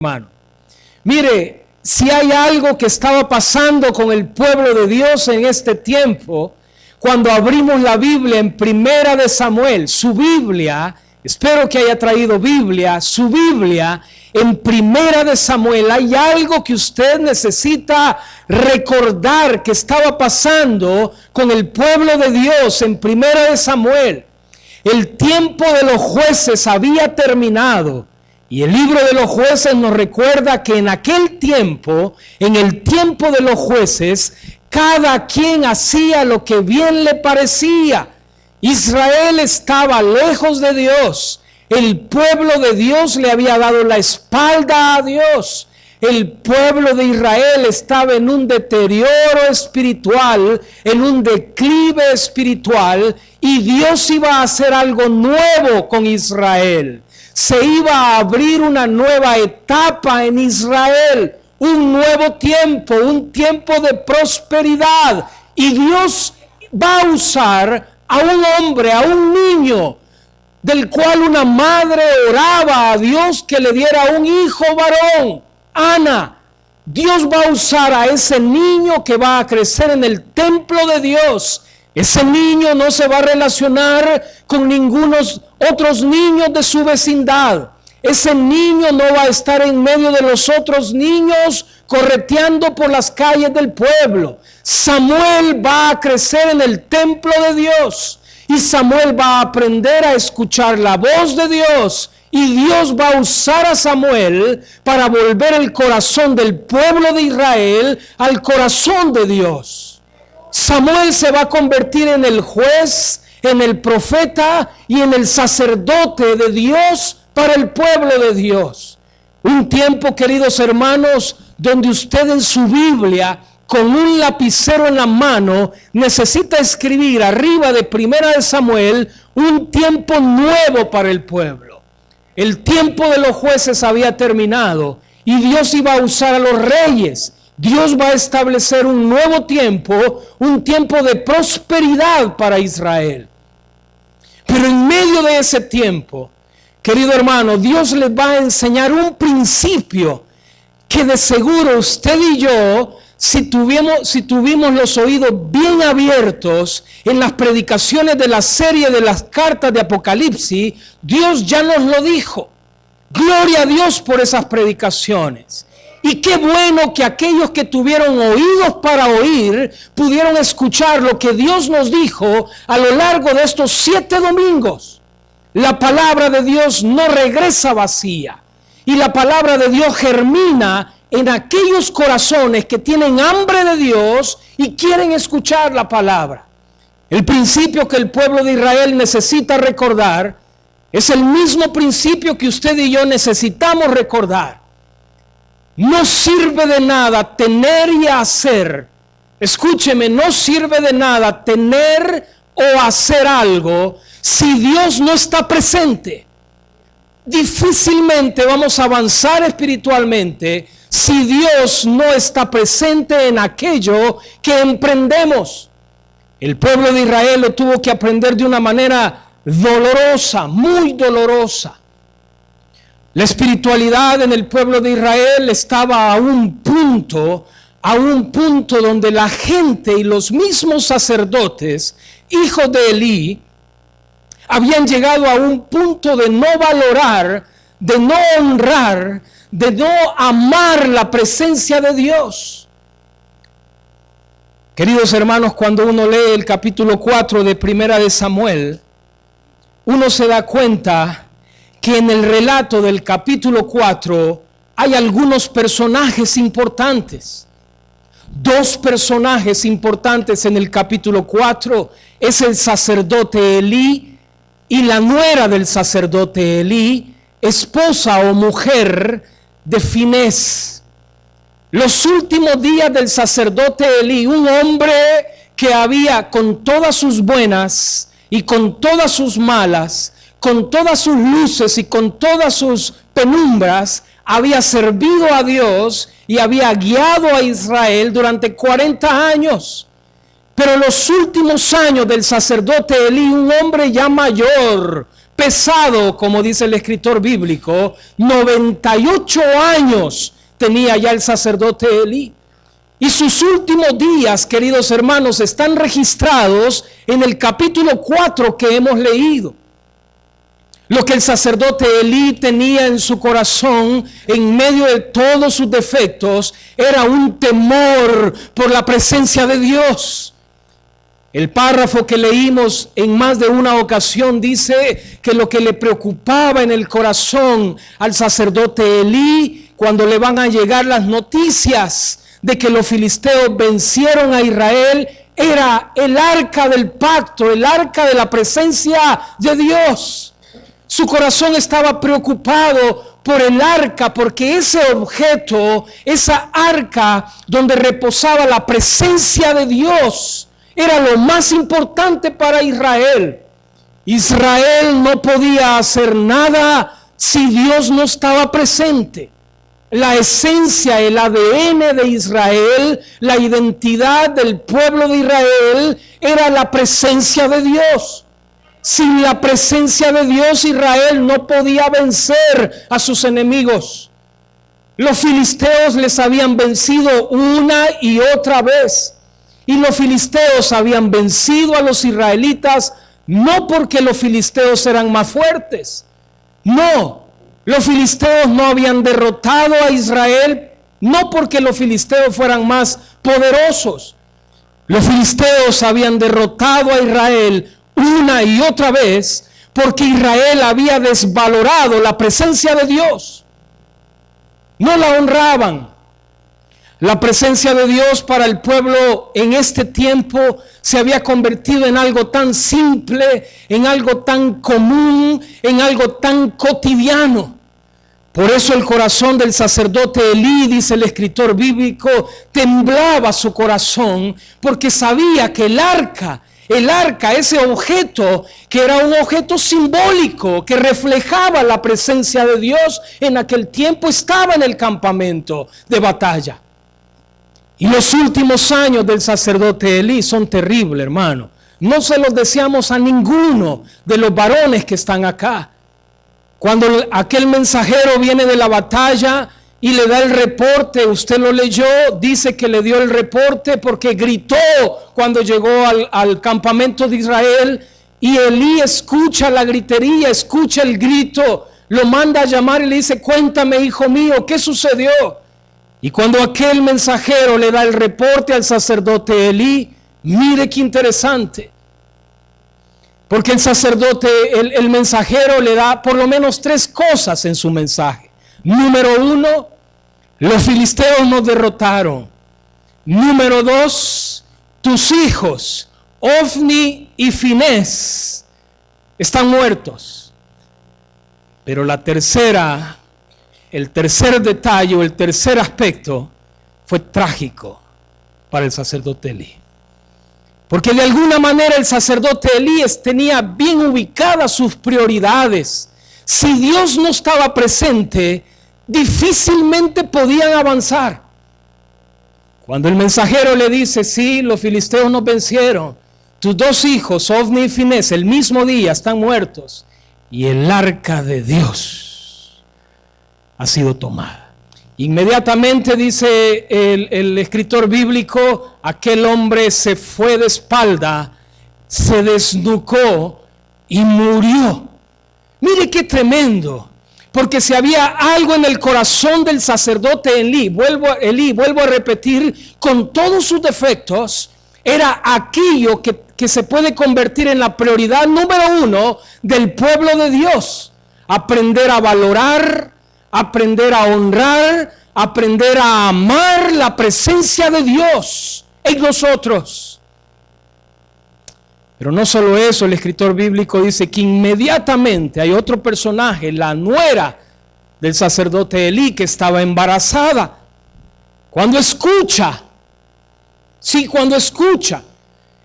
hermano. Mire, si hay algo que estaba pasando con el pueblo de Dios en este tiempo, cuando abrimos la Biblia en Primera de Samuel, su Biblia, espero que haya traído Biblia, su Biblia en Primera de Samuel, hay algo que usted necesita recordar que estaba pasando con el pueblo de Dios en Primera de Samuel. El tiempo de los jueces había terminado. Y el libro de los jueces nos recuerda que en aquel tiempo, en el tiempo de los jueces, cada quien hacía lo que bien le parecía. Israel estaba lejos de Dios. El pueblo de Dios le había dado la espalda a Dios. El pueblo de Israel estaba en un deterioro espiritual, en un declive espiritual, y Dios iba a hacer algo nuevo con Israel. Se iba a abrir una nueva etapa en Israel, un nuevo tiempo, un tiempo de prosperidad. Y Dios va a usar a un hombre, a un niño, del cual una madre oraba a Dios que le diera un hijo varón, Ana. Dios va a usar a ese niño que va a crecer en el templo de Dios. Ese niño no se va a relacionar con ningunos otros niños de su vecindad. Ese niño no va a estar en medio de los otros niños correteando por las calles del pueblo. Samuel va a crecer en el templo de Dios. Y Samuel va a aprender a escuchar la voz de Dios. Y Dios va a usar a Samuel para volver el corazón del pueblo de Israel al corazón de Dios. Samuel se va a convertir en el juez, en el profeta y en el sacerdote de Dios para el pueblo de Dios. Un tiempo, queridos hermanos, donde usted en su Biblia, con un lapicero en la mano, necesita escribir arriba de Primera de Samuel un tiempo nuevo para el pueblo. El tiempo de los jueces había terminado y Dios iba a usar a los reyes. Dios va a establecer un nuevo tiempo, un tiempo de prosperidad para Israel. Pero en medio de ese tiempo, querido hermano, Dios les va a enseñar un principio que de seguro usted y yo, si tuvimos los oídos bien abiertos en las predicaciones de la serie de las cartas de Apocalipsis, Dios ya nos lo dijo. Gloria a Dios por esas predicaciones. Y qué bueno que aquellos que tuvieron oídos para oír pudieron escuchar lo que Dios nos dijo a lo largo de estos 7 domingos. La palabra de Dios no regresa vacía. Y la palabra de Dios germina en aquellos corazones que tienen hambre de Dios y quieren escuchar la palabra. El principio que el pueblo de Israel necesita recordar es el mismo principio que usted y yo necesitamos recordar. No sirve de nada tener y hacer. Escúcheme, no sirve de nada tener o hacer algo si Dios no está presente. Difícilmente vamos a avanzar espiritualmente si Dios no está presente en aquello que emprendemos. El pueblo de Israel lo tuvo que aprender de una manera dolorosa, muy dolorosa. La espiritualidad en el pueblo de Israel estaba a un punto donde la gente y los mismos sacerdotes, hijos de Elí, habían llegado a un punto de no valorar, de no honrar, de no amar la presencia de Dios. Queridos hermanos, cuando uno lee el capítulo 4 de Primera de Samuel, uno se da cuenta que en el relato del capítulo 4 hay algunos personajes importantes. 2 personajes importantes en el capítulo 4 es el sacerdote Elí y la nuera del sacerdote Elí, esposa o mujer de Finés. Los últimos días del sacerdote Elí, un hombre que había con todas sus buenas y con todas sus malas, con todas sus luces y con todas sus penumbras, había servido a Dios y había guiado a Israel durante 40 años. Pero los últimos años del sacerdote Elí, un hombre ya mayor, pesado, como dice el escritor bíblico, 98 años tenía ya el sacerdote Elí. Y sus últimos días, queridos hermanos, están registrados en el capítulo 4 que hemos leído. Lo que el sacerdote Elí tenía en su corazón, en medio de todos sus defectos, era un temor por la presencia de Dios. El párrafo que leímos en más de una ocasión dice que lo que le preocupaba en el corazón al sacerdote Elí, cuando le van a llegar las noticias de que los filisteos vencieron a Israel, era el arca del pacto, el arca de la presencia de Dios. Su corazón estaba preocupado por el arca, porque ese objeto, esa arca donde reposaba la presencia de Dios, era lo más importante para Israel. Israel no podía hacer nada si Dios no estaba presente. La esencia, el ADN de Israel, la identidad del pueblo de Israel era la presencia de Dios. Sin la presencia de Dios, Israel no podía vencer a sus enemigos. Los filisteos les habían vencido una y otra vez. Y los filisteos habían vencido a los israelitas no porque los filisteos eran más fuertes. No, los filisteos no habían derrotado a Israel no porque los filisteos fueran más poderosos. Los filisteos habían derrotado a Israel una y otra vez porque Israel había desvalorado la presencia de Dios. No la honraban. La presencia de Dios para el pueblo en este tiempo se había convertido en algo tan simple, en algo tan común, en algo tan cotidiano. Por eso el corazón del sacerdote Elí, dice el escritor bíblico, temblaba su corazón porque sabía que el arca, ese objeto, que era un objeto simbólico, que reflejaba la presencia de Dios en aquel tiempo, estaba en el campamento de batalla. Y los últimos años del sacerdote Elí son terribles, hermano. No se los deseamos a ninguno de los varones que están acá. Cuando aquel mensajero viene de la batalla y le da el reporte, usted lo leyó, dice que le dio el reporte porque gritó cuando llegó al campamento de Israel, y Elí escucha la gritería, escucha el grito, lo manda a llamar y le dice: cuéntame, hijo mío, ¿qué sucedió? Y cuando aquel mensajero le da el reporte al sacerdote Elí, mire qué interesante. Porque el sacerdote, el mensajero le da por lo menos 3 cosas en su mensaje. Número 1, los filisteos nos derrotaron. Número 2, tus hijos, Ofni y Finés, están muertos. Pero la tercera, el tercer detalle o el tercer aspecto fue trágico para el sacerdote Elí. Porque de alguna manera el sacerdote Elías tenía bien ubicadas sus prioridades. Si Dios no estaba presente, difícilmente podían avanzar. Cuando el mensajero le dice: sí, los filisteos nos vencieron, tus 2 hijos, Ofni y Finés, el mismo día están muertos, y el arca de Dios ha sido tomada. Inmediatamente, dice el escritor bíblico, aquel hombre se fue de espalda, se desnucó y murió. Mire qué tremendo, porque si había algo en el corazón del sacerdote Elí, vuelvo a repetir, con todos sus defectos, era aquello que se puede convertir en la prioridad número 1 del pueblo de Dios: aprender a valorar, aprender a honrar, aprender a amar la presencia de Dios en nosotros. Pero no solo eso, el escritor bíblico dice que inmediatamente hay otro personaje, la nuera del sacerdote Elí, que estaba embarazada. Cuando escucha,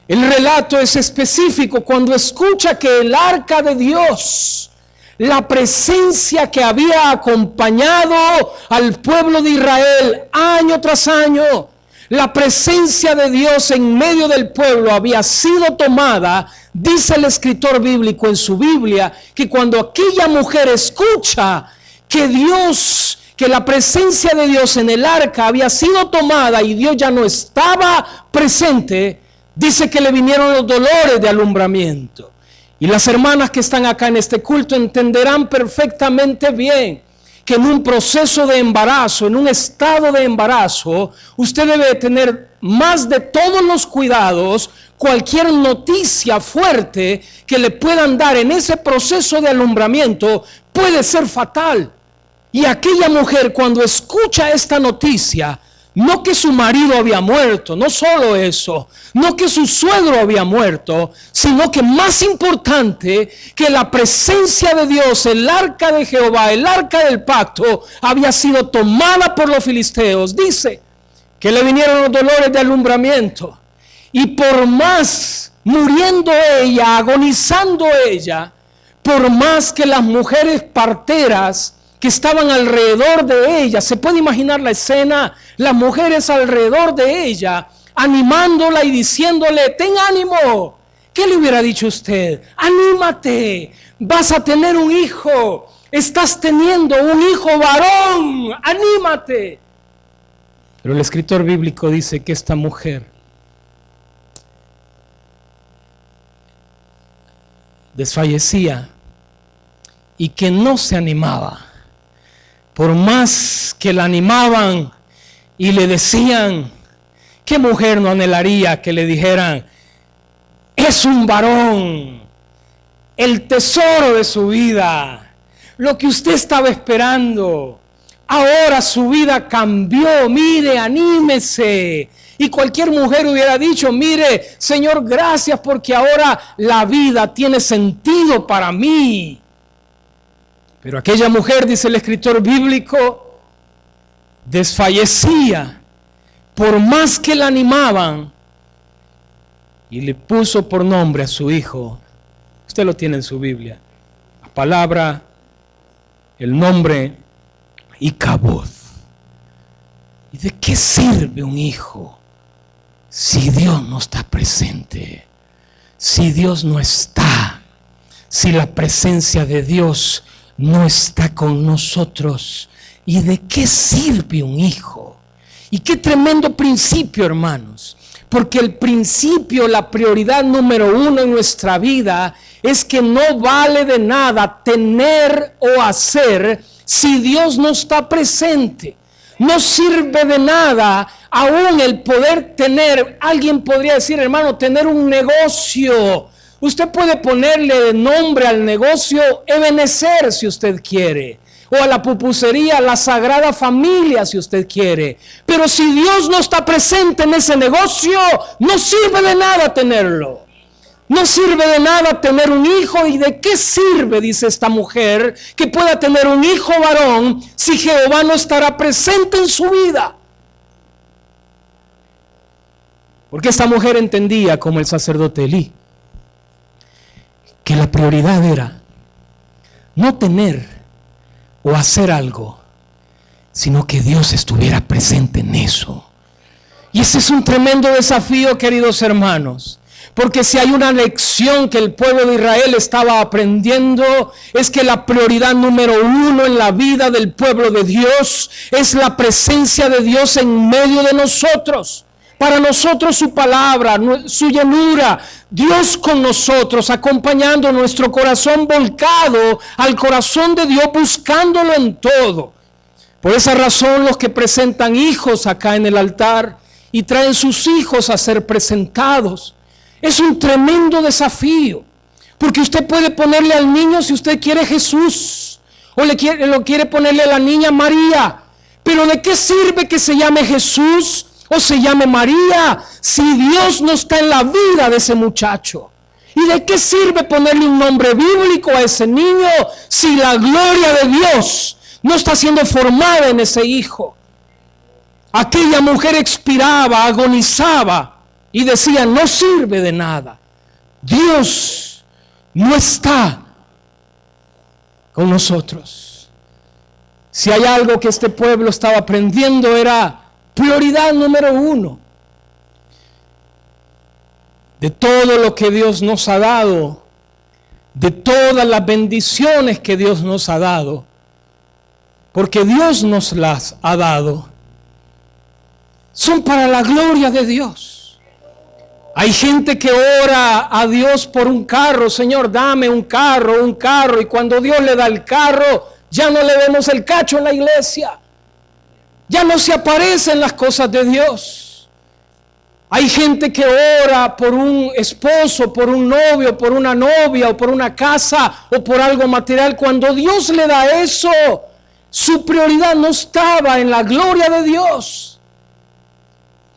el relato es específico, cuando escucha que el arca de Dios, la presencia que había acompañado al pueblo de Israel año tras año, La presencia de Dios en medio del pueblo había sido tomada. Dice el escritor bíblico en su Biblia que cuando aquella mujer escucha que la presencia de Dios en el arca había sido tomada y Dios ya no estaba presente, dice que le vinieron los dolores de alumbramiento. Y las hermanas que están acá en este culto entenderán perfectamente bien que en un proceso de embarazo, en un estado de embarazo, usted debe tener más de todos los cuidados. Cualquier noticia fuerte que le puedan dar en ese proceso de alumbramiento puede ser fatal. Y aquella mujer, cuando escucha esta noticia, no que su marido había muerto, no solo eso, no que su suegro había muerto, sino que más importante, que la presencia de Dios, el arca de Jehová, el arca del pacto, había sido tomada por los filisteos. Dice que le vinieron los dolores de alumbramiento. Y por más muriendo ella, agonizando ella, por más que las mujeres parteras que estaban alrededor de ella, se puede imaginar la escena, las mujeres alrededor de ella, animándola y diciéndole: ten ánimo. ¿Qué le hubiera dicho usted? Anímate, vas a tener un hijo, estás teniendo un hijo varón, anímate. Pero el escritor bíblico dice que esta mujer desfallecía y que no se animaba. Por más que la animaban y le decían, ¿qué mujer no anhelaría que le dijeran: es un varón, el tesoro de su vida, lo que usted estaba esperando? Ahora su vida cambió, mire, anímese. Y cualquier mujer hubiera dicho: mire, Señor, gracias porque ahora la vida tiene sentido para mí. Pero aquella mujer, dice el escritor bíblico, desfallecía por más que la animaban, y le puso por nombre a su hijo. Usted lo tiene en su Biblia. La palabra, el nombre, Icabod. ¿Y de qué sirve un hijo si Dios no está presente? Si Dios no está, si la presencia de Dios no está con nosotros. ¿Y de qué sirve un hijo? Y qué tremendo principio, hermanos. Porque el principio, la prioridad número uno en nuestra vida es que no vale de nada tener o hacer si Dios no está presente. No sirve de nada aún el poder tener. Alguien podría decir, hermano, tener un negocio. Usted puede ponerle nombre al negocio Ebenezer si usted quiere, o a la pupusería La Sagrada Familia si usted quiere. Pero si Dios no está presente en ese negocio, no sirve de nada tenerlo. No sirve de nada tener un hijo. ¿Y de qué sirve, dice esta mujer, que pueda tener un hijo varón si Jehová no estará presente en su vida? Porque esta mujer entendía, como el sacerdote Elí, que la prioridad era no tener o hacer algo, sino que Dios estuviera presente en eso. Y ese es un tremendo desafío, queridos hermanos, porque si hay una lección que el pueblo de Israel estaba aprendiendo, es que la prioridad número uno en la vida del pueblo de Dios es la presencia de Dios en medio de nosotros. Para nosotros su palabra, su llenura, Dios con nosotros, acompañando nuestro corazón volcado al corazón de Dios, buscándolo en todo. Por esa razón los que presentan hijos acá en el altar y traen sus hijos a ser presentados, es un tremendo desafío. Porque usted puede ponerle al niño, si usted quiere, Jesús, o lo quiere ponerle a la niña María. Pero ¿de qué sirve que se llame Jesús o se llame María si Dios no está en la vida de ese muchacho? ¿Y de qué sirve ponerle un nombre bíblico a ese niño si la gloria de Dios no está siendo formada en ese hijo? Aquella mujer expiraba, agonizaba y decía: no sirve de nada. Dios no está con nosotros. Si hay algo que este pueblo estaba aprendiendo, era Prioridad número uno. De todo lo que Dios nos ha dado, de todas las bendiciones que Dios nos ha dado, porque Dios nos las ha dado, son para la gloria de Dios. Hay gente que ora a Dios por un carro. Señor, dame un carro, y cuando Dios le da el carro, ya no le vemos el cacho en la iglesia. Ya no se aparecen las cosas de Dios. Hay gente que ora por un esposo, por un novio, por una novia, o por una casa, o por algo material. Cuando Dios le da eso, su prioridad no estaba en la gloria de Dios.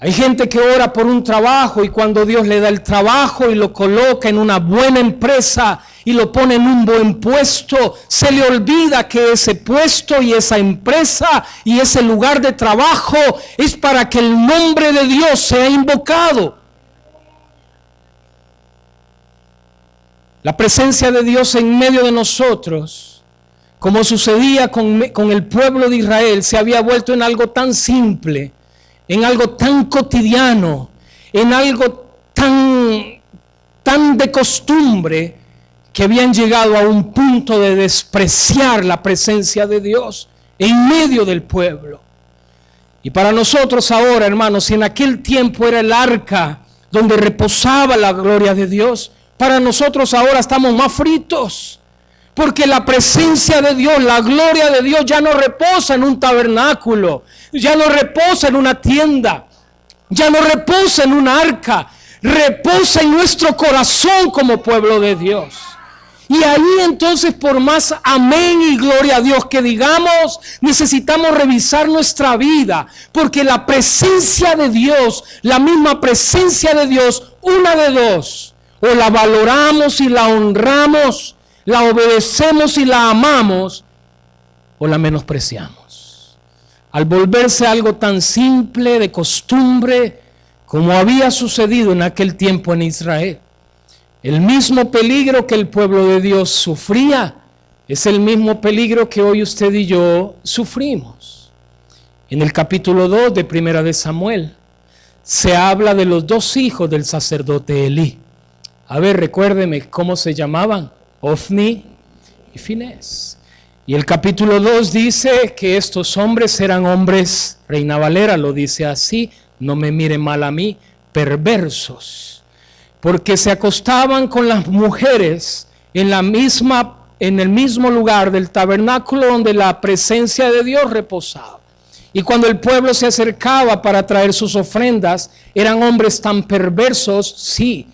Hay gente que ora por un trabajo, y cuando Dios le da el trabajo y lo coloca en una buena empresa y lo pone en un buen puesto, se le olvida que ese puesto y esa empresa y ese lugar de trabajo es para que el nombre de Dios sea invocado. La presencia de Dios en medio de nosotros, como sucedía con el pueblo de Israel, se había vuelto en algo tan simple, en algo tan cotidiano, en algo tan de costumbre, que habían llegado a un punto de despreciar la presencia de Dios en medio del pueblo. Y para nosotros ahora, hermanos, si en aquel tiempo era el arca donde reposaba la gloria de Dios, para nosotros ahora estamos más fritos, porque la presencia de Dios, la gloria de Dios ya no reposa en un tabernáculo, ya no reposa en una tienda, ya no reposa en un arca, reposa en nuestro corazón como pueblo de Dios. Y ahí entonces, por más amén y gloria a Dios que digamos, necesitamos revisar nuestra vida, porque la presencia de Dios, la misma presencia de Dios, una de dos: o la valoramos y la honramos, la obedecemos y la amamos, o la menospreciamos. Al volverse algo tan simple, de costumbre, como había sucedido en aquel tiempo en Israel. El mismo peligro que el pueblo de Dios sufría es el mismo peligro que hoy usted y yo sufrimos. En el capítulo 2 de Primera de Samuel se habla de los dos hijos del sacerdote Elí. A ver, recuérdeme cómo se llamaban: Ofni y Finés. Y el capítulo 2 dice que estos hombres eran hombres, Reina Valera lo dice así, no me mire mal a mí, perversos, porque se acostaban con las mujeres en el mismo lugar del tabernáculo donde la presencia de Dios reposaba. Y cuando el pueblo se acercaba para traer sus ofrendas, eran hombres tan perversos. Sí,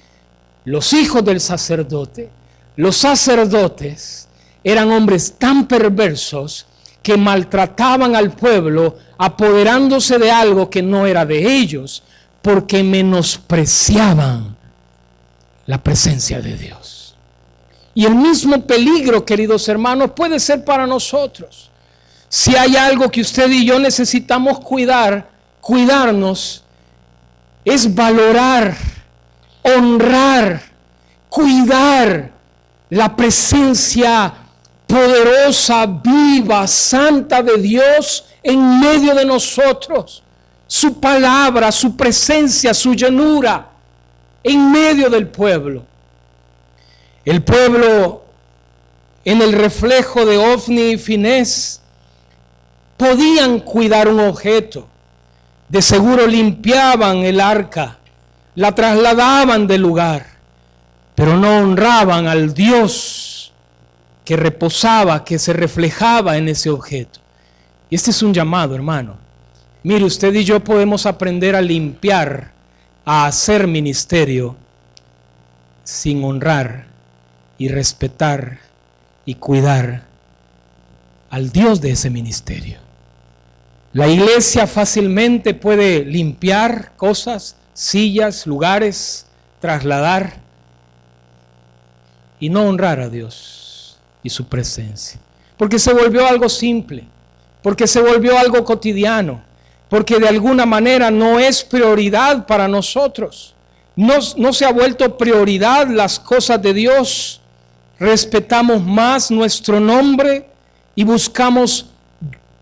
los hijos del sacerdote, los sacerdotes, eran hombres tan perversos que maltrataban al pueblo, apoderándose de algo que no era de ellos, porque menospreciaban la presencia de Dios. Y el mismo peligro, queridos hermanos, puede ser para nosotros. Si hay algo que usted y yo necesitamos cuidarnos, es valorar, honrar, cuidar la presencia poderosa, viva, santa de Dios en medio de nosotros. Su palabra, su presencia, su llenura en medio del pueblo. El pueblo, en el reflejo de Ofni y Finés, podían cuidar un objeto. De seguro limpiaban el arca, la trasladaban del lugar, pero no honraban al Dios que reposaba, que se reflejaba en ese objeto. Y este es un llamado, hermano. Mire, usted y yo podemos aprender a limpiar, a hacer ministerio sin honrar y respetar y cuidar al Dios de ese ministerio. La iglesia fácilmente puede limpiar cosas, sillas, lugares, trasladar y no honrar a Dios y su presencia, porque se volvió algo simple, porque se volvió algo cotidiano, porque de alguna manera no es prioridad para nosotros. No se ha vuelto prioridad las cosas de Dios. Respetamos más nuestro nombre y buscamos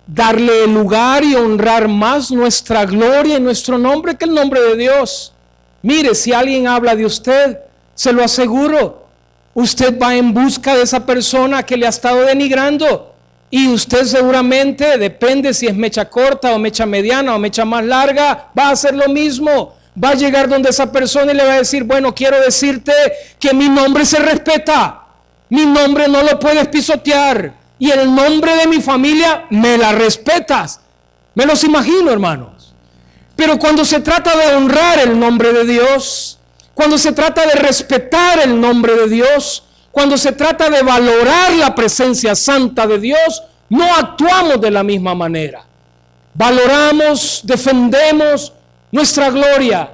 darle el lugar y honrar más nuestra gloria y nuestro nombre que el nombre de Dios. Mire, si alguien habla de usted, se lo aseguro, usted va en busca de esa persona que le ha estado denigrando, y usted seguramente, depende si es mecha corta o mecha mediana o mecha más larga, va a hacer lo mismo. Va a llegar donde esa persona y le va a decir: bueno, quiero decirte que mi nombre se respeta, mi nombre no lo puedes pisotear, y el nombre de mi familia me la respetas. Me los imagino, hermanos. Pero cuando se trata de honrar el nombre de Dios, cuando se trata de respetar el nombre de Dios, cuando se trata de valorar la presencia santa de Dios, no actuamos de la misma manera. Valoramos, defendemos nuestra gloria,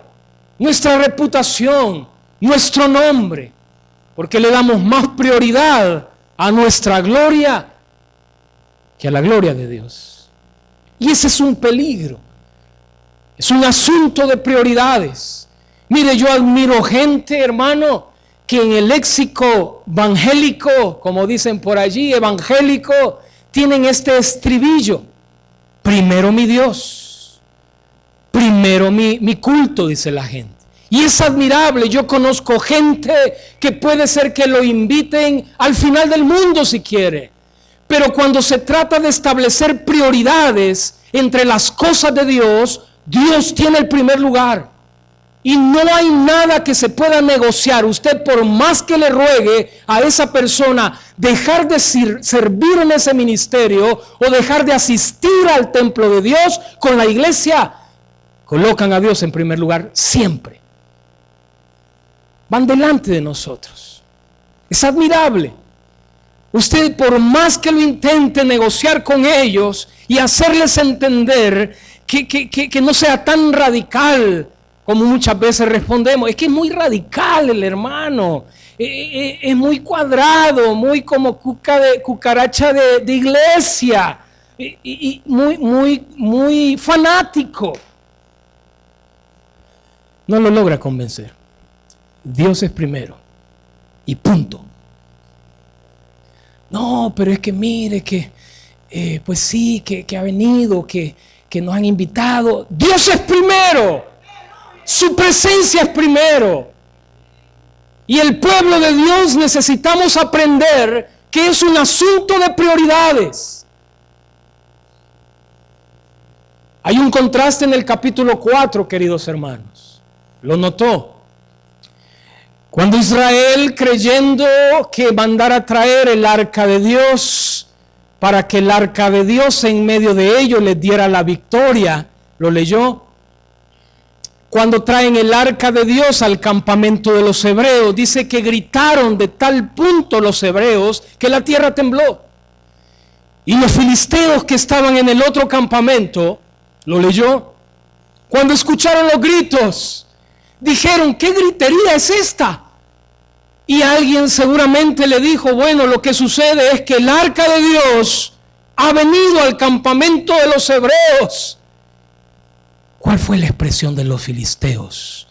nuestra reputación, nuestro nombre, porque le damos más prioridad a nuestra gloria que a la gloria de Dios. Y ese es un peligro. Es un asunto de prioridades. Mire, yo admiro gente, hermano, que en el léxico evangélico, como dicen por allí, evangélico, tienen este estribillo: primero mi Dios, primero mi culto, dice la gente. Y es admirable. Yo conozco gente que puede ser que lo inviten al final del mundo si quiere, pero cuando se trata de establecer prioridades entre las cosas de Dios, Dios tiene el primer lugar. Y no hay nada que se pueda negociar. Usted, por más que le ruegue a esa persona dejar de servir en ese ministerio o dejar de asistir al templo de Dios con la iglesia, colocan a Dios en primer lugar siempre. Van delante de nosotros. Es admirable. Usted, por más que lo intente negociar con ellos y hacerles entender que no sea tan radical como muchas veces respondemos. Es que es muy radical el hermano, es muy cuadrado, muy como cucaracha de iglesia, y muy fanático. No lo logra convencer. Dios es primero y punto. No, pero es que mire que pues sí, que ha venido, que nos han invitado. Dios es primero. Su presencia es primero. Y el pueblo de Dios necesitamos aprender que es un asunto de prioridades. Hay un contraste en el capítulo 4, queridos hermanos. ¿Lo notó? Cuando Israel, creyendo que mandara a traer el arca de Dios, para que el arca de Dios en medio de ellos les diera la victoria, ¿lo leyó? Cuando traen el arca de Dios al campamento de los hebreos, dice que gritaron de tal punto los hebreos que la tierra tembló. Y los filisteos que estaban en el otro campamento, ¿lo leyó? Cuando escucharon los gritos, dijeron: ¿qué gritería es esta? Y alguien seguramente le dijo: bueno, lo que sucede es que el arca de Dios ha venido al campamento de los hebreos. ¿Cuál fue la expresión de los filisteos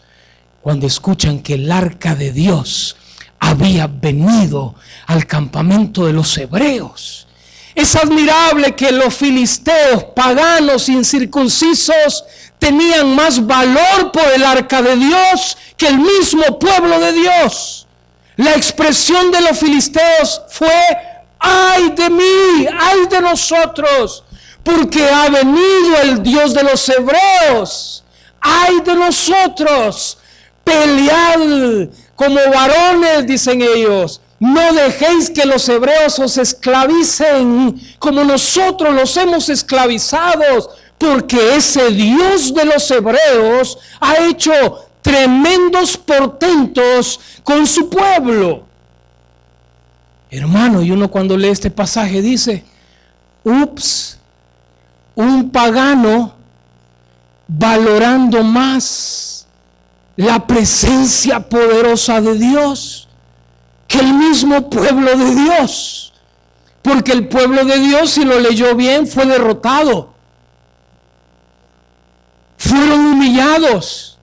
cuando escuchan que el arca de Dios había venido al campamento de los hebreos? Es admirable que los filisteos paganos incircuncisos tenían más valor por el arca de Dios que el mismo pueblo de Dios. La expresión de los filisteos fue: ¡ay de mí! ¡Ay de nosotros! Porque ha venido el Dios de los hebreos. ¡Ay de nosotros! Pelead como varones, dicen ellos. No dejéis que los hebreos os esclavicen como nosotros los hemos esclavizado, porque ese Dios de los hebreos ha hecho tremendos portentos con su pueblo. Hermano, y uno cuando lee este pasaje dice: ups, un pagano valorando más la presencia poderosa de Dios que el mismo pueblo de Dios. Porque el pueblo de Dios, si lo leyó bien, fue derrotado. Fueron humillados.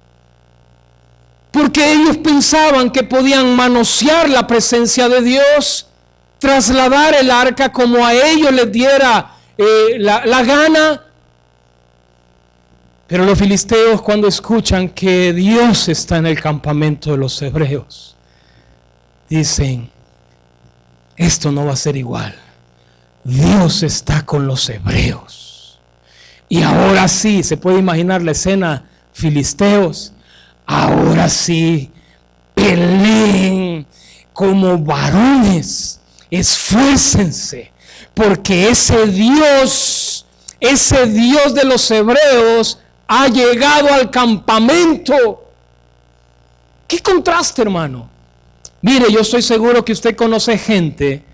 Porque ellos pensaban que podían manosear la presencia de Dios, trasladar el arca como a ellos les diera la gana. Pero los filisteos, cuando escuchan que Dios está en el campamento de los hebreos, dicen, esto no va a ser igual. Dios está con los hebreos. Y ahora sí, se puede imaginar la escena, filisteos, ahora sí, peleen como varones, esfuércense, porque ese Dios de los hebreos ha llegado al campamento. ¿Qué contraste, hermano? Mire, yo estoy seguro que usted conoce gente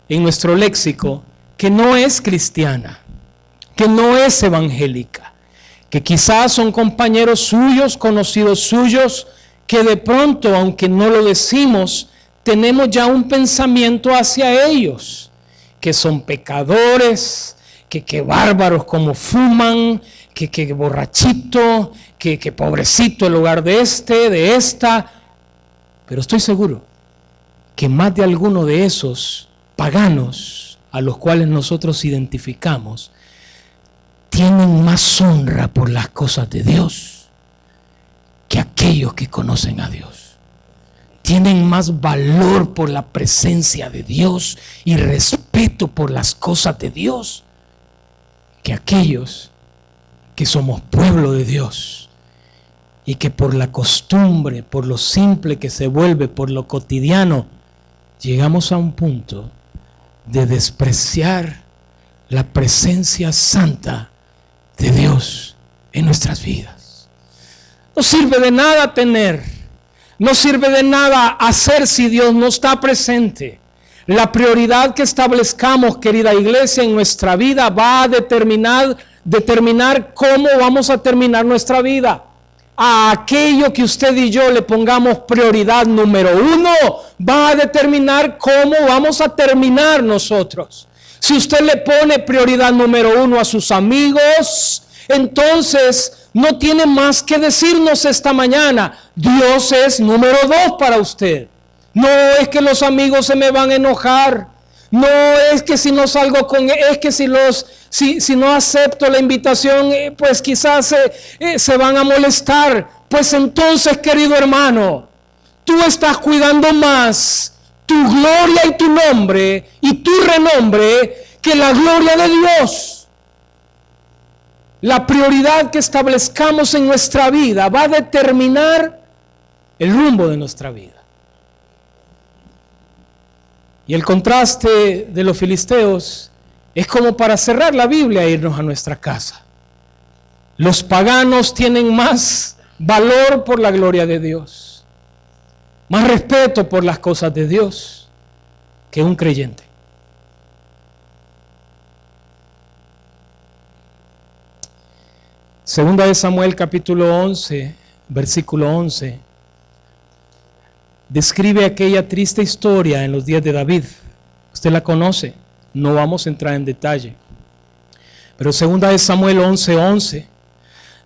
en nuestro léxico que no es cristiana, que no es evangélica, que quizás son compañeros suyos, conocidos suyos, que de pronto, aunque no lo decimos, tenemos ya un pensamiento hacia ellos, que son pecadores, que bárbaros como fuman, que borrachito, que pobrecito en lugar de esta. Pero estoy seguro que más de alguno de esos paganos a los cuales nosotros identificamos tienen más honra por las cosas de Dios que aquellos que conocen a Dios. Tienen más valor por la presencia de Dios y respeto por las cosas de Dios que aquellos que somos pueblo de Dios y que por la costumbre, por lo simple que se vuelve, por lo cotidiano, llegamos a un punto de despreciar la presencia santa de Dios en nuestras vidas. No sirve de nada tener, no sirve de nada hacer si Dios no está presente. La prioridad que establezcamos, querida iglesia, en nuestra vida va a determinar cómo vamos a terminar nuestra vida. A aquello que usted y yo le pongamos prioridad número 1, va a determinar cómo vamos a terminar nosotros. Si usted le pone prioridad número 1 a sus amigos, entonces no tiene más que decirnos esta mañana, Dios es número 2 para usted. No es que los amigos se me van a enojar. No es que si no salgo con él, es que si no acepto la invitación, pues quizás se van a molestar. Pues entonces, querido hermano, tú estás cuidando más tu gloria y tu nombre y tu renombre que la gloria de Dios. La prioridad que establezcamos en nuestra vida va a determinar el rumbo de nuestra vida. Y el contraste de los filisteos es como para cerrar la Biblia e irnos a nuestra casa. Los paganos tienen más valor por la gloria de Dios, más respeto por las cosas de Dios que un creyente. Segunda de Samuel capítulo 11, versículo 11. Describe aquella triste historia en los días de David. Usted la conoce, no vamos a entrar en detalle. Pero segunda de Samuel 11:11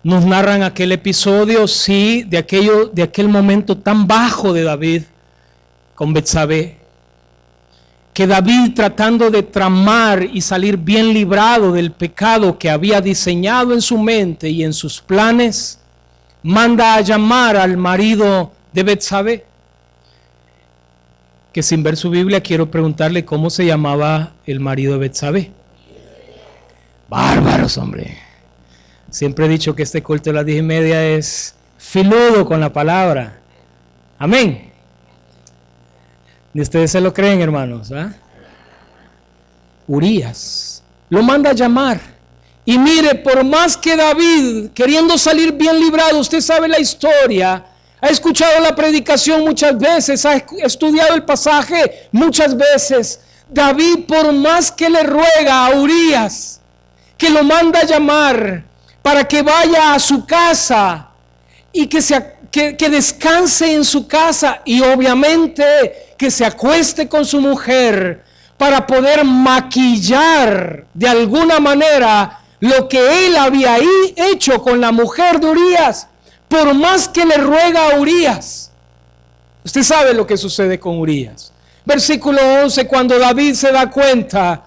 nos narran aquel episodio, sí, de aquel momento tan bajo de David con Betsabé, que David, tratando de tramar y salir bien librado del pecado que había diseñado en su mente y en sus planes, manda a llamar al marido de Betsabé, que sin ver su Biblia quiero preguntarle cómo se llamaba el marido de Betsabé. Bárbaros, hombre. Siempre he dicho que este culto de las 10:30 es filudo con la palabra. Amén. Ni ustedes se lo creen, hermanos, ¿ah? Urías lo manda a llamar. Y mire, por más que David, queriendo salir bien librado, usted sabe la historia, ha escuchado la predicación muchas veces, ha estudiado el pasaje muchas veces. David, por más que le ruega a Urías, que lo manda a llamar para que vaya a su casa y que descanse en su casa, y obviamente que se acueste con su mujer para poder maquillar de alguna manera lo que él había hecho con la mujer de Urías. Por más que le ruega a Urías, usted sabe lo que sucede con Urías. Versículo 11, cuando David se da cuenta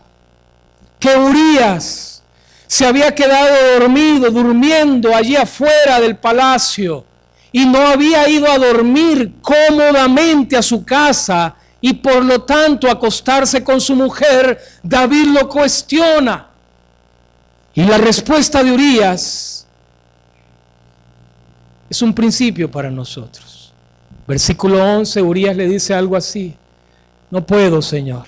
que Urías se había quedado durmiendo allí afuera del palacio y no había ido a dormir cómodamente a su casa y por lo tanto acostarse con su mujer, David lo cuestiona. Y la respuesta de Urías es un principio para nosotros. Versículo 11, Urías le dice algo así: no puedo, Señor.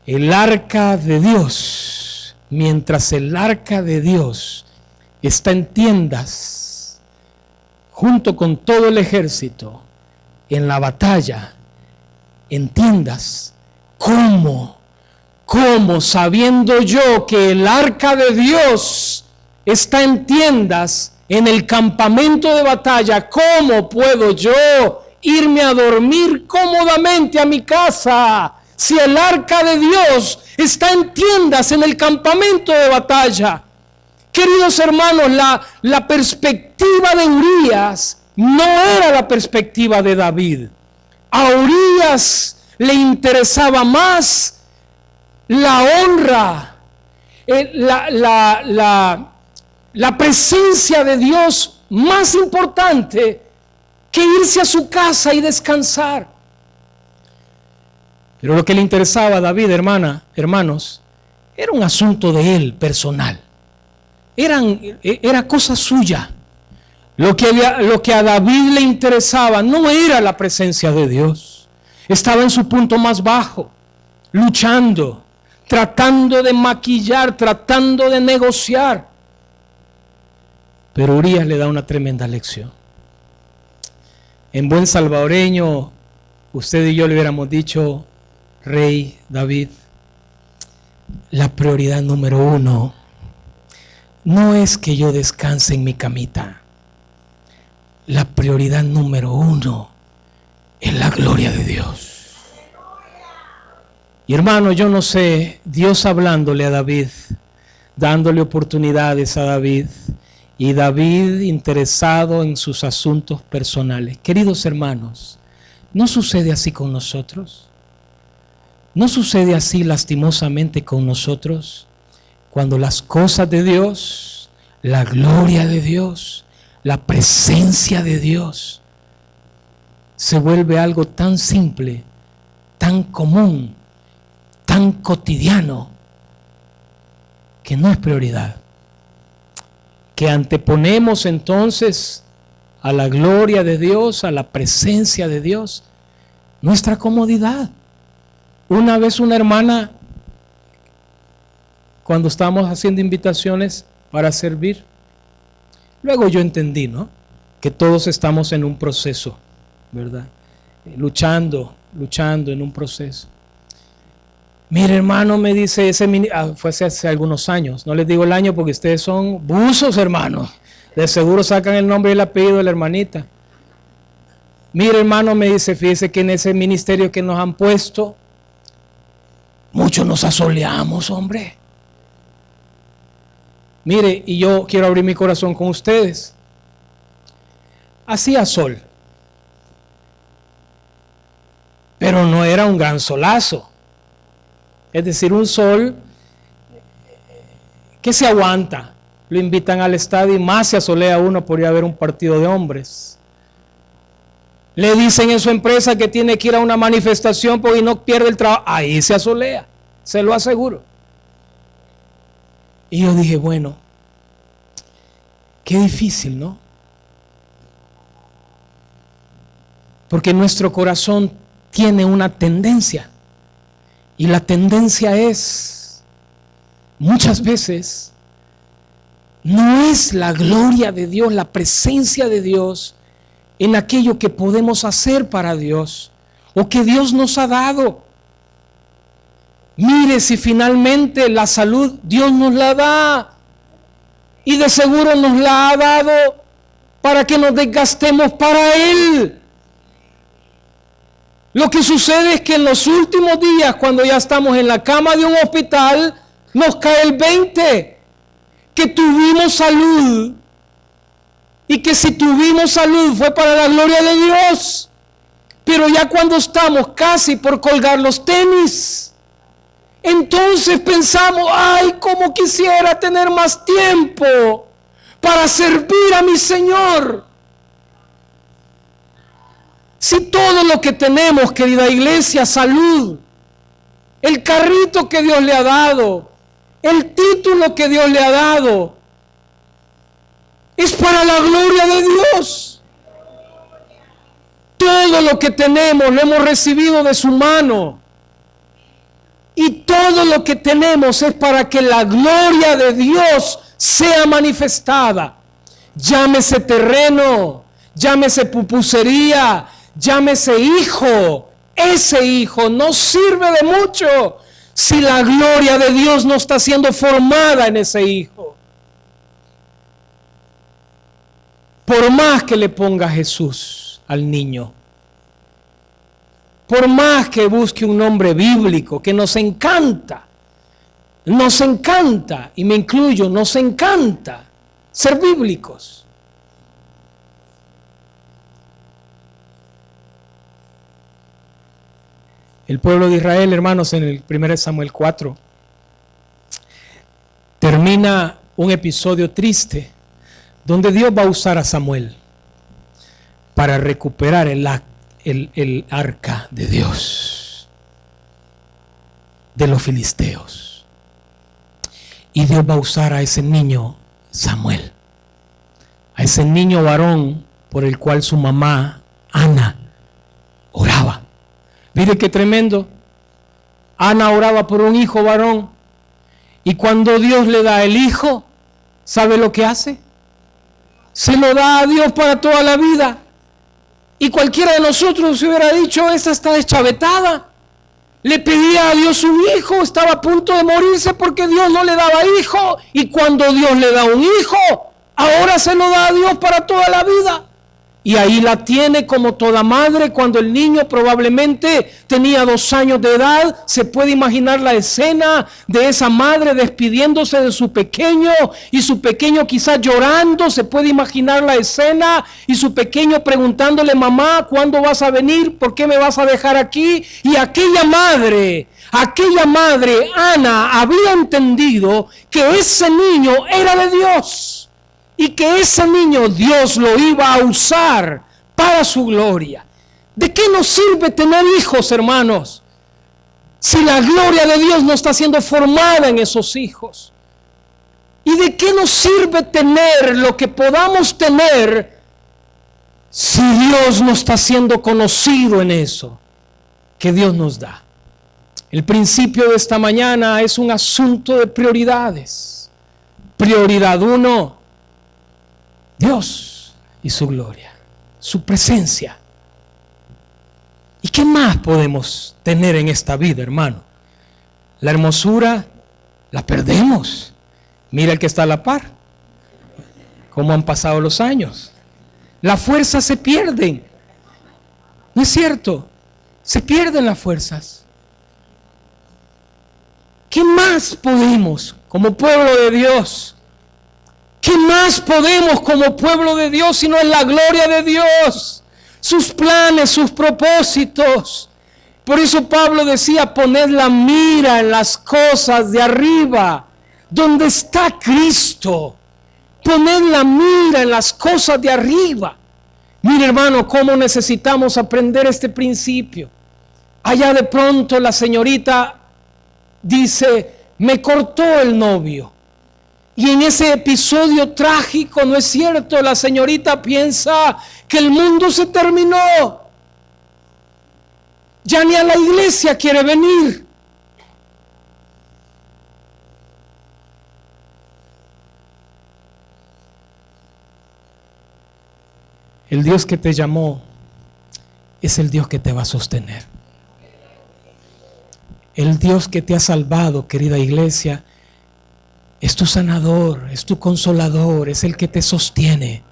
El arca de Dios, mientras el arca de Dios está en tiendas, junto con todo el ejército, en la batalla, en tiendas, ¿cómo sabiendo yo que el arca de Dios está en tiendas, en el campamento de batalla, cómo puedo yo irme a dormir cómodamente a mi casa si el arca de Dios está en tiendas, en el campamento de batalla? Queridos hermanos, la perspectiva de Urías no era la perspectiva de David. A Urías le interesaba más la honra, la presencia de Dios más importante que irse a su casa y descansar. Pero lo que le interesaba a David, hermanos, era un asunto de él personal. Era cosa suya. Lo que a David le interesaba no era la presencia de Dios. Estaba en su punto más bajo, luchando, tratando de maquillar, tratando de negociar. Pero Urías le da una tremenda lección. En buen salvadoreño, usted y yo le hubiéramos dicho: Rey David, la prioridad número 1 no es que yo descanse en mi camita. La prioridad número 1 es la gloria de Dios. Y hermano, yo no sé, Dios hablándole a David, dándole oportunidades a David, y David interesado en sus asuntos personales. Queridos hermanos, ¿no sucede así con nosotros? ¿No sucede así lastimosamente con nosotros? Cuando las cosas de Dios, la gloria de Dios, la presencia de Dios se vuelve algo tan simple, tan común, tan cotidiano, que no es prioridad. Que anteponemos entonces a la gloria de Dios, a la presencia de Dios, nuestra comodidad. Una vez una hermana, cuando estábamos haciendo invitaciones para servir, luego yo entendí, ¿no?, que todos estamos en un proceso, ¿verdad? Luchando en un proceso. Mire, hermano, me dice fue hace algunos años, no les digo el año porque ustedes son buzos, hermanos, de seguro sacan el nombre y el apellido de la hermanita. Mire, hermano, me dice, fíjese que en ese ministerio que nos han puesto, muchos nos asoleamos, hombre. Mire, y yo quiero abrir mi corazón con ustedes. Hacía sol, pero no era un gran solazo. Es decir, un sol que se aguanta. Lo invitan al estadio y más se asolea uno por ir a ver un partido de hombres. Le dicen en su empresa que tiene que ir a una manifestación porque no pierde el trabajo. Ahí se asolea, se lo aseguro. Y yo dije, bueno, qué difícil, ¿no? Porque nuestro corazón tiene una tendencia. Y la tendencia es, muchas veces, no es la gloria de Dios, la presencia de Dios en aquello que podemos hacer para Dios o que Dios nos ha dado. Mire, si finalmente la salud Dios nos la da, y de seguro nos la ha dado para que nos desgastemos para Él. Lo que sucede es que en los últimos días, cuando ya estamos en la cama de un hospital, nos cae el 20, que tuvimos salud, y que si tuvimos salud fue para la gloria de Dios. Pero ya cuando estamos casi por colgar los tenis, entonces pensamos, ay, cómo quisiera tener más tiempo para servir a mi Señor. Si todo lo que tenemos, querida iglesia, salud, el carrito que Dios le ha dado, el título que Dios le ha dado, es para la gloria de Dios. Todo lo que tenemos lo hemos recibido de su mano. Y todo lo que tenemos es para que la gloria de Dios sea manifestada. Llámese terreno, llámese pupusería, llámese hijo. Ese hijo no sirve de mucho si la gloria de Dios no está siendo formada en ese hijo. Por más que le ponga Jesús al niño, por más que busque un nombre bíblico, que nos encanta, y me incluyo, nos encanta ser bíblicos. El pueblo de Israel, hermanos, en el 1 Samuel 4, termina un episodio triste, donde Dios va a usar a Samuel para recuperar el arca de Dios de los filisteos. Y Dios va a usar a ese niño Samuel, a ese niño varón por el cual su mamá Ana oraba. Mire qué tremendo. Ana oraba por un hijo varón, y cuando Dios le da el hijo, ¿sabe lo que hace? Se lo da a Dios para toda la vida. Y cualquiera de nosotros se hubiera dicho, esta está deschavetada. Le pedía a Dios un hijo, estaba a punto de morirse porque Dios no le daba hijo. Y cuando Dios le da un hijo, ahora se lo da a Dios para toda la vida. Y ahí la tiene como toda madre. Cuando el niño probablemente tenía 2 años de edad, se puede imaginar la escena de esa madre despidiéndose de su pequeño, y su pequeño quizás llorando. Se puede imaginar la escena y su pequeño preguntándole, mamá, ¿cuándo vas a venir? ¿Por qué me vas a dejar aquí? Y aquella madre, Ana, había entendido que ese niño era de Dios. Y que ese niño Dios lo iba a usar para su gloria. ¿De qué nos sirve tener hijos, hermanos, si la gloria de Dios no está siendo formada en esos hijos? ¿Y de qué nos sirve tener lo que podamos tener si Dios no está siendo conocido en eso que Dios nos da? El principio de esta mañana es un asunto de prioridades. Prioridad 1. Dios y su gloria, su presencia. ¿Y qué más podemos tener en esta vida, hermano? La hermosura la perdemos. Mira el que está a la par, cómo han pasado los años. Las fuerzas se pierden. ¿No es cierto? Se pierden las fuerzas. ¿Qué más podemos como pueblo de Dios? ¿Qué más podemos como pueblo de Dios si no es la gloria de Dios? Sus planes, sus propósitos. Por eso Pablo decía, poned la mira en las cosas de arriba, donde está Cristo. Poned la mira en las cosas de arriba. Mire, hermano, cómo necesitamos aprender este principio. Allá de pronto la señorita dice, me cortó el novio. Y en ese episodio trágico, ¿no es cierto? La señorita piensa que el mundo se terminó. Ya ni a la iglesia quiere venir. El Dios que te llamó es el Dios que te va a sostener. El Dios que te ha salvado, querida iglesia, es tu sanador, es tu consolador, es el que te sostiene.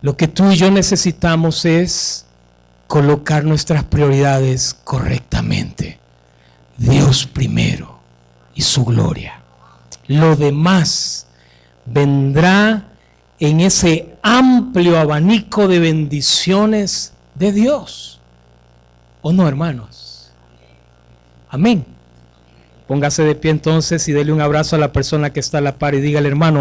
Lo que tú y yo necesitamos es colocar nuestras prioridades correctamente. Dios primero y su gloria. Lo demás vendrá en ese amplio abanico de bendiciones de Dios. ¿O no, hermanos? Amén. Póngase de pie entonces y dele un abrazo a la persona que está a la par y dígale, hermano,